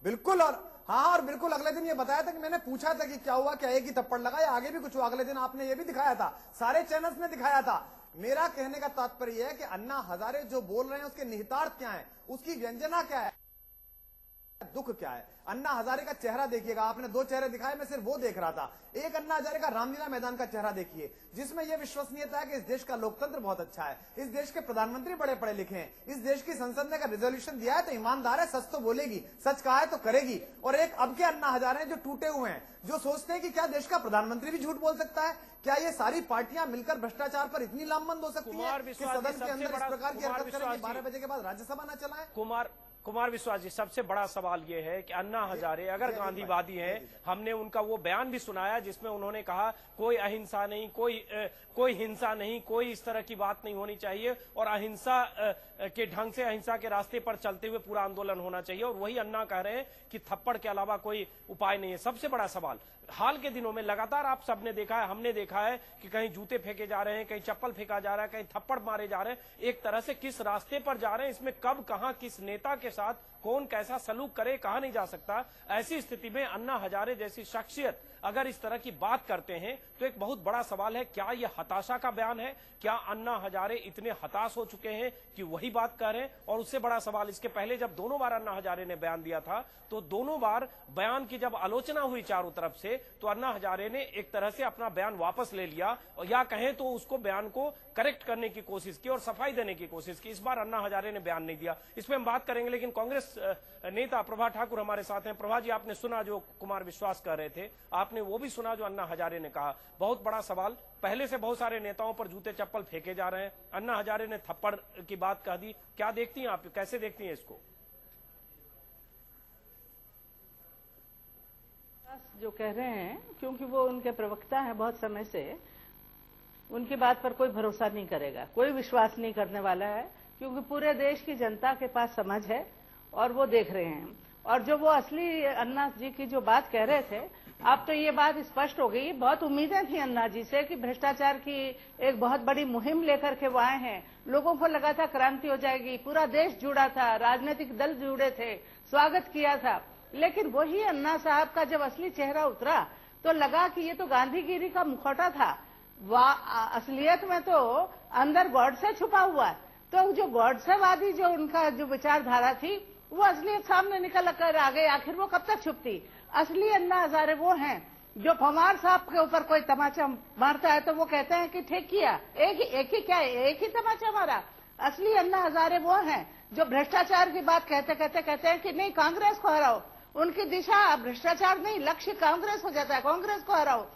बिल्कुल। और बिल्कुल अगले दिन ये बताया था कि मैंने पूछा था कि क्या हुआ, क्या एक ही थप्पड़ लगा या आगे भी कुछ हुआ। अगले दिन आपने ये भी दिखाया था, सारे चैनल्स ने दिखाया था। मेरा कहने का तात्पर्य है कि अन्ना हजारे जो बोल रहे हैं उसके निहितार्थ क्या है, उसकी व्यंजना क्या है, दुख क्या है। अन्ना हजारे का चेहरा देखिएगा, आपने दो चेहरे दिखाए, मैं सिर्फ वो देख रहा था। एक अन्ना हजारे का रामलीला मैदान का चेहरा देखिए, जिसमें यह विश्वसनीयता है कि इस देश का लोकतंत्र बहुत अच्छा है, इस देश के प्रधानमंत्री बड़े पढ़े लिखे हैं, इस देश की संसद ने अगर रिजोल्यूशन दिया है तो ईमानदार है, सच तो बोलेगी, सच कहा है तो करेगी। और एक अब के अन्ना हजारे जो टूटे हुए हैं, जो सोचते हैं कि क्या देश का प्रधानमंत्री भी झूठ बोल सकता है, क्या ये सारी पार्टियां मिलकर भ्रष्टाचार पर इतनी लामबंद हो सकती है कि सदन के अंदर इस प्रकार की हरकत करेंगे, 12 बजे के बाद राज्यसभा न चलाएं। कुमार विश्वास जी, सबसे बड़ा सवाल यह है कि अन्ना हजारे अगर गांधीवादी हैं, हमने उनका वो बयान भी सुनाया जिसमें उन्होंने कहा कोई अहिंसा नहीं, कोई हिंसा नहीं, कोई इस तरह की बात नहीं होनी चाहिए और अहिंसा के ढंग से, अहिंसा के रास्ते पर चलते हुए पूरा आंदोलन होना चाहिए। और वही अन्ना कह रहे हैं कि थप्पड़ के अलावा कोई उपाय नहीं है। सबसे बड़ा सवाल हाल के दिनों में लगातार आप सबने देखा है, हमने देखा है कि कहीं जूते फेंके जा रहे हैं, कहीं चप्पल फेंका जा रहा है, कहीं थप्पड़ मारे जा रहे हैं। एक तरह से किस रास्ते पर जा रहे हैं, इसमें कब कहां किस नेता के साथ कौन कैसा सलूक करे कहा नहीं जा सकता। ऐसी स्थिति में अन्ना हजारे जैसी शख्सियत अगर इस तरह की बात करते हैं तो एक बहुत बड़ा सवाल है, क्या यह हताशा का बयान है? क्या अन्ना हजारे इतने हताश हो चुके हैं कि वही बात कह रहे हैं? और उससे बड़ा सवाल, इसके पहले जब दोनों बार अन्ना हजारे ने बयान दिया था तो दोनों बार बयान की जब आलोचना हुई चारों तरफ से तो अन्ना हजारे ने एक तरह से अपना बयान वापस ले लिया, और या कहें तो उसको बयान को करेक्ट करने की कोशिश की और सफाई देने की कोशिश की। इस बार अन्ना हजारे ने बयान नहीं दिया, इस पर हम बात करेंगे। लेकिन कांग्रेस नेता प्रभा ठाकुर हमारे साथ हैं। प्रभा जी, आपने सुना जो कुमार विश्वास कह रहे थे, आपने वो भी सुना जो अन्ना हजारे ने कहा। बहुत बड़ा सवाल, पहले से बहुत सारे नेताओं पर जूते चप्पल फेंके जा रहे हैं, अन्ना हजारे ने थप्पड़ की बात कह दी। क्या देखती हैं आप, कैसे देखती हैं इसको? जो कह रहे हैं, क्योंकि वो उनके प्रवक्ता हैं बहुत समय से, उनकी बात पर कोई भरोसा नहीं करेगा, कोई विश्वास नहीं करने वाला है, क्योंकि पूरे देश की जनता के पास समझ है और वो देख रहे हैं। और जो वो असली अन्ना जी की जो बात कह रहे थे, अब तो ये बात स्पष्ट हो गई। बहुत उम्मीदें थी अन्ना जी से कि भ्रष्टाचार की एक बहुत बड़ी मुहिम लेकर के वो आए हैं, लोगों को लगा था क्रांति हो जाएगी, पूरा देश जुड़ा था, राजनीतिक दल जुड़े थे, स्वागत किया था। लेकिन वही अन्ना साहब का जब असली चेहरा उतरा तो लगा कि ये तो गांधीगिरी का मुखौटा था, असलियत में तो अंदर गॉडसे छुपा हुआ है। तो जो गॉडसेवादी जो उनका जो विचारधारा थी वो असलियत सामने निकल कर आ गई। आखिर वो कब तक छुपती? असली अन्ना हजारे वो हैं जो पवार साहब के ऊपर कोई तमाचा मारता है तो वो कहते हैं कि ठीक किया, एक ही तमाचा मारा। असली अन्ना हजारे वो हैं जो भ्रष्टाचार की बात कहते हैं कि नहीं कांग्रेस को हराओ, उनकी दिशा भ्रष्टाचार नहीं, लक्ष्य कांग्रेस हो जाता है, कांग्रेस को हराओ।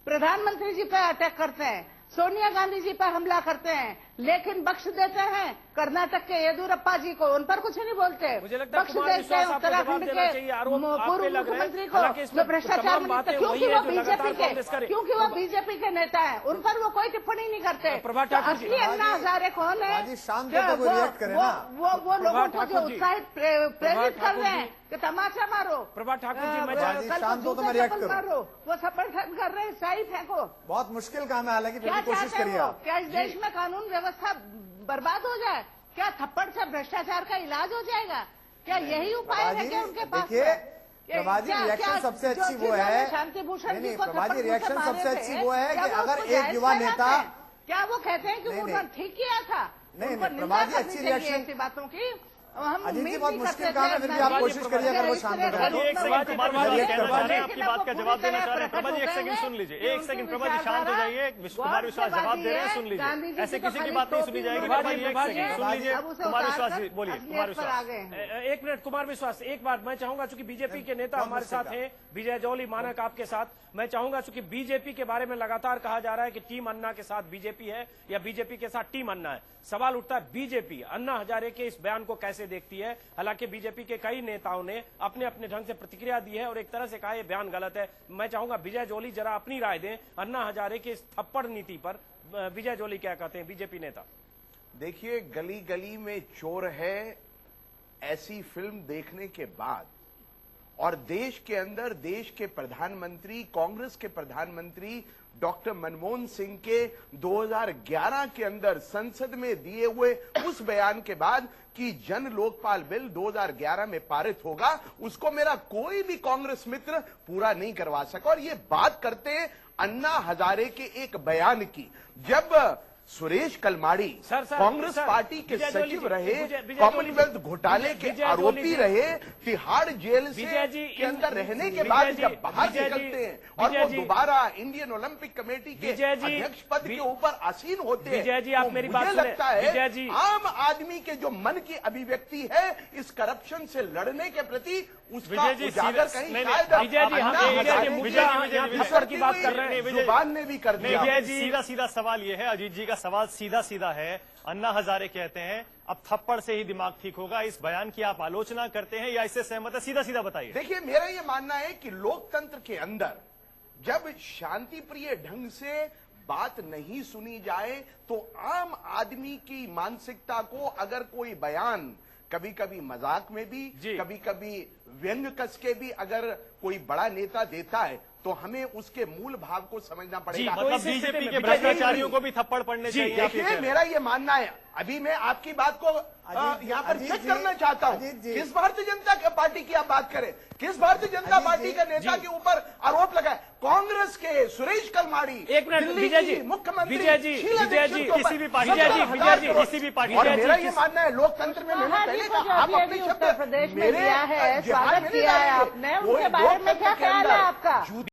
प्रधानमंत्री जी पे अटैक करते हैं, सोनिया गांधी जी पर हमला करते हैं, लेकिन बख्श देते हैं कर्नाटक के येदुरप्पा जी को, उन पर कुछ नहीं बोलते। बख्श देते हैं उत्तराखंड के पूर्व मुख्यमंत्री को जो भ्रष्टाचार में, क्योंकि वो बीजेपी के नेता है, उन पर वो कोई टिप्पणी नहीं करते। असली अन्ना हजारे कौन है? वो लोगों को जो उत्साहित प्रेरित कर रहे हैं कि तमाचा मारो, प्रभा ठाकुर जी, मैं मारो, वो समर्थन कर रहे हैं, सही फेंको। बहुत मुश्किल काम है, हालांकि कोशिश करिए। क्या इस देश में कानून व्यवस्था बर्बाद हो जाए? क्या थप्पड़ से भ्रष्टाचार का इलाज हो जाएगा? क्या यही उपाय है क्या उनके पास? प्रभाजी, रिएक्शन सबसे अच्छी वो है, शांति भूषण जी को प्रभाजी रिएक्शन सबसे अच्छी वो है कि अगर एक युवा नेता, क्या वो कहते हैं कि उन्होंने ठीक किया था? नहीं प्रभाजी, अच्छी रिएक्शन ऐसी बातों की अजीत जी बहुत मुश्किल काम है, फिर भी आप कोशिश करिए अगर वो शांत आपकी बात का जवाब देना चाह रहे हैं। प्रभा जी एक सेकंड सुन लीजिए, एक सेकंड प्रभा जी शांत हो जाइए। कुमार विश्वास जवाब दे रहे हैं, सुन लीजिए, ऐसे किसी की बात नहीं सुनी जाएगी। प्रभा जी एक सेकंड सुन लीजिए, कुमार विश्वास जी बोलिए। कुमार विश्वास एक मिनट, कुमार विश्वास एक बात मैं चाहूंगा, चूंकि बीजेपी के नेता हमारे साथ हैं, विजय जौली मानक आपके साथ, मैं चाहूंगा चूंकि बीजेपी के बारे में लगातार कहा जा रहा है कि टीम अन्ना के साथ बीजेपी है या बीजेपी के साथ टीम अन्ना है, सवाल उठता है बीजेपी अन्ना हजारे के इस बयान को कैसे देखती है? हालांकि बीजेपी के कई नेताओं ने अपने अपने ढंग से प्रतिक्रिया दी है और एक तरह से कहा यह बयान गलत है। मैं चाहूंगा विजय जौली जरा अपनी राय दें अन्ना हजारे के इस थप्पड़ नीति पर। विजय जौली क्या कहते हैं, बीजेपी नेता? देखिए, गली गली में चोर है ऐसी फिल्म देखने के बाद और देश के अंदर देश के प्रधानमंत्री, कांग्रेस के प्रधानमंत्री डॉक्टर मनमोहन सिंह के 2011 के अंदर संसद में दिए हुए उस बयान के बाद कि जन लोकपाल बिल 2011 में पारित होगा, उसको मेरा कोई भी कांग्रेस मित्र पूरा नहीं करवा सका। और ये बात करते हैं अन्ना हजारे के एक बयान की, जब सुरेश कलमाड़ी कांग्रेस पार्टी के सचिव रहे, कॉमनवेल्थ घोटाले के आरोपी रहे, तिहाड़ जेल के अंदर रहने के बाद जब बाहर निकलते हैं और वो दोबारा इंडियन ओलंपिक कमेटी के अध्यक्ष पद के ऊपर आसीन होते हैं, तो मुझे लगता है आम आदमी के जो मन की अभिव्यक्ति है इस करप्शन से लड़ने के प्रति उसका उजागर कहीं शायद की बात कर रहे हैं, जुबान ने भी कर दिया। सीधा सीधा सवाल ये है, अजीत जी का सवाल सीधा सीधा है। अन्ना हजारे कहते हैं अब थप्पड़ से ही दिमाग ठीक होगा, इस बयान की आप आलोचना करते हैं या इससे सहमत है? सीधा सीधा बताइए। देखिए, मेरा यह मानना है कि लोकतंत्र के अंदर जब शांति प्रिय ढंग से बात नहीं सुनी जाए तो आम आदमी की मानसिकता को अगर कोई बयान कभी कभी मजाक में भी, कभी कभी व्यंग कस के भी अगर कोई बड़ा नेता देता है तो हमें उसके मूल भाव को समझना पड़ेगा। मतलब बीजेपी के भ्रष्टाचारियों को भी थप्पड़ पड़ने चाहिए। देखिए, मेरा ये मानना है, अभी मैं आपकी बात को यहाँ पर चेक करना चाहता हूँ। किस भारतीय जनता पार्टी की आप बात करें, किस भारतीय जनता पार्टी का नेता के ऊपर आरोप लगाए? कांग्रेस के सुरेश कलमाड़ी, एक मिनट, विजय जी, मुख्यमंत्री किसी भी पार्टी, और मेरा ये मानना है लोकतंत्र में, मैंने पहले कहा आप अपने उत्तर प्रदेश में दिया है, स्वागत किया है आपने, उनके बारे में क्या ख्याल है आपका?